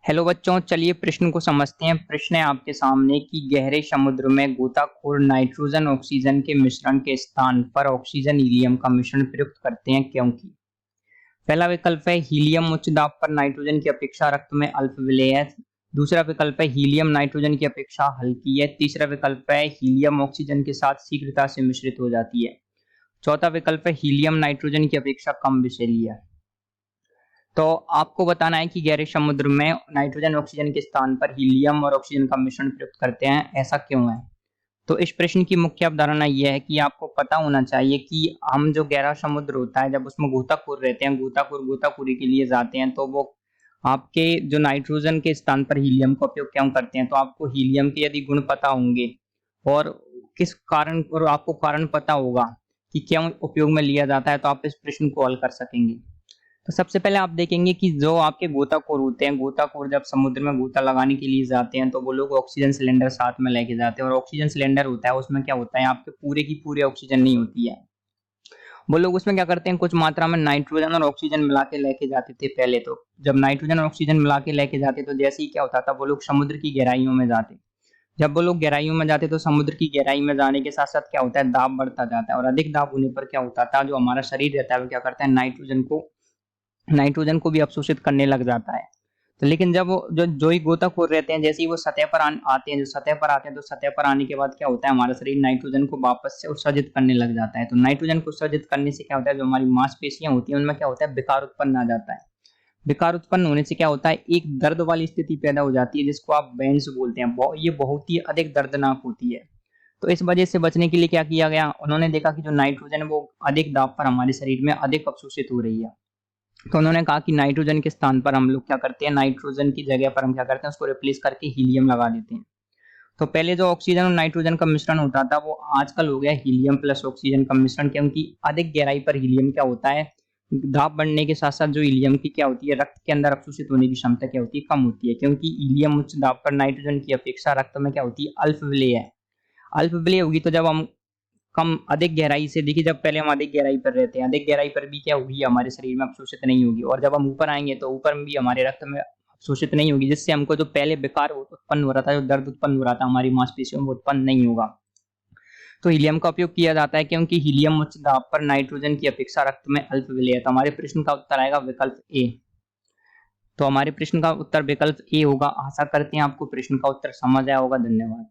Hello बच्चों, चलिए प्रश्न को समझते हैं। प्रश्न है आपके सामने कि गहरे समुद्र में गोताखोर नाइट्रोजन ऑक्सीजन के मिश्रण के स्थान पर ऑक्सीजन हीलियम का मिश्रण प्रयुक्त करते हैं क्योंकि। पहला विकल्प है हीलियम उच्च दाब पर नाइट्रोजन की अपेक्षा रक्त में अल्प विलेय है। दूसरा विकल्प है हीलियम नाइट्रोजन की अपेक्षा हल्की है। तीसरा विकल्प है हीलियम ऑक्सीजन के साथ शीघ्रता से मिश्रित हो जाती है। चौथा विकल्प है हीलियम नाइट्रोजन की अपेक्षा कम विषैली है। तो आपको बताना है कि गहरे समुद्र में नाइट्रोजन ऑक्सीजन के स्थान पर हीलियम और ऑक्सीजन का मिश्रण प्रयुक्त करते हैं, ऐसा क्यों है। तो इस प्रश्न की मुख्य अवधारणा यह है कि आपको पता होना चाहिए कि हम जो गहरा समुद्र होता है, जब उसमें गोताखोर रहते हैं, गोताखोर गोताखोरी के लिए जाते हैं, तो वो आपके जो नाइट्रोजन के स्थान पर हीलियम का उपयोग क्यों करते हैं। तो आपको हीलियम के यदि गुण पता होंगे और किस कारण और आपको कारण पता होगा कि क्यों उपयोग में लिया जाता है, तो आप इस प्रश्न को हल कर सकेंगे। तो सबसे पहले आप देखेंगे कि जो आपके गोताखोर होते हैं, गोताखोर जब समुद्र में गोता लगाने के लिए जाते हैं तो वो लोग ऑक्सीजन सिलेंडर साथ में लेके जाते हैं। और ऑक्सीजन सिलेंडर होता है, उसमें क्या होता है, आपके पूरे की पूरे ऑक्सीजन नहीं होती है। वो लोग उसमें क्या करते हैं, कुछ मात्रा में नाइट्रोजन और ऑक्सीजन मिला के लेके जाते थे पहले। तो जब नाइट्रोजन और ऑक्सीजन मिला के लेके जाते तो जैसे ही क्या होता था, वो लोग समुद्र की गहराइयों में जाते। जब वो लोग गहराइयों में जाते तो समुद्र की गहराई में जाने के साथ साथ क्या होता है, दाब बढ़ता जाता है। और अधिक दाब होने पर क्या होता था, जो हमारा शरीर रहता है वो क्या करता है, नाइट्रोजन को भी अवशोषित करने लग जाता है। तो लेकिन जब वो जो ही गोताखोर रहते हैं, जैसे ही वो सतह पर आते हैं, जो सतह पर आते हैं, तो सतह पर आने के बाद क्या होता है, हमारा शरीर नाइट्रोजन को वापस से उत्सर्जित करने लग जाता है। तो नाइट्रोजन को उत्सर्जित करने से क्या होता है, जो हमारी मांसपेशियां होती हैं उनमें क्या होता है, विकार उत्पन्न आ जाता है। विकार उत्पन्न होने से क्या होता है, एक दर्द वाली स्थिति पैदा हो जाती है जिसको आप बेंस बोलते हैं। ये बहुत ही अधिक दर्दनाक होती है। तो इस वजह से बचने के लिए क्या किया गया, उन्होंने देखा कि जो नाइट्रोजन है वो अधिक दाब पर हमारे शरीर में अधिक अवशोषित हो रही है। तो उन्होंने कहा कि नाइट्रोजन के स्थान पर हम लोग क्या करते हैं, नाइट्रोजन की जगह पर हम क्या करते हैं, उसको रिप्लेस करके हीलियम लगा देते हैं। तो पहले जो ऑक्सीजन और नाइट्रोजन का मिश्रण होता था वो आजकल हो गया हीलियम प्लस ऑक्सीजन का मिश्रण, क्योंकि अधिक गहराई पर हीलियम क्या होता है, दाब बढ़ने के साथ साथ जो हीलियम की क्या होती है, रक्त के अंदर अवशोषित होने की क्षमता क्या होती है, कम होती है। क्योंकि हीलियम उच्च दाब पर नाइट्रोजन की अपेक्षा रक्त में क्या होती है, अल्प विलेय है। अल्प विलेय होगी तो जब हम कम अधिक गहराई से, देखिए जब पहले हम अधिक गहराई पर रहते हैं, अधिक गहराई पर भी क्या होगी, हमारे शरीर में अवशोषित नहीं होगी। और जब हम ऊपर आएंगे तो ऊपर में भी हमारे रक्त में अवशोषित नहीं होगी, जिससे हमको जो पहले विकार उत्पन्न हो रहा था, जो दर्द उत्पन्न हो रहा था हमारी मांसपेशियों में, उत्पन्न नहीं होगा। तो हीलियम का उपयोग किया जाता है क्योंकि हीलियम उच्च दाब पर नाइट्रोजन की अपेक्षा रक्त में अल्प विलेय है। तो हमारे प्रश्न का उत्तर आएगा विकल्प ए। तो हमारे प्रश्न का उत्तर विकल्प ए होगा। आशा करते हैं आपको प्रश्न का उत्तर समझ आया होगा। धन्यवाद।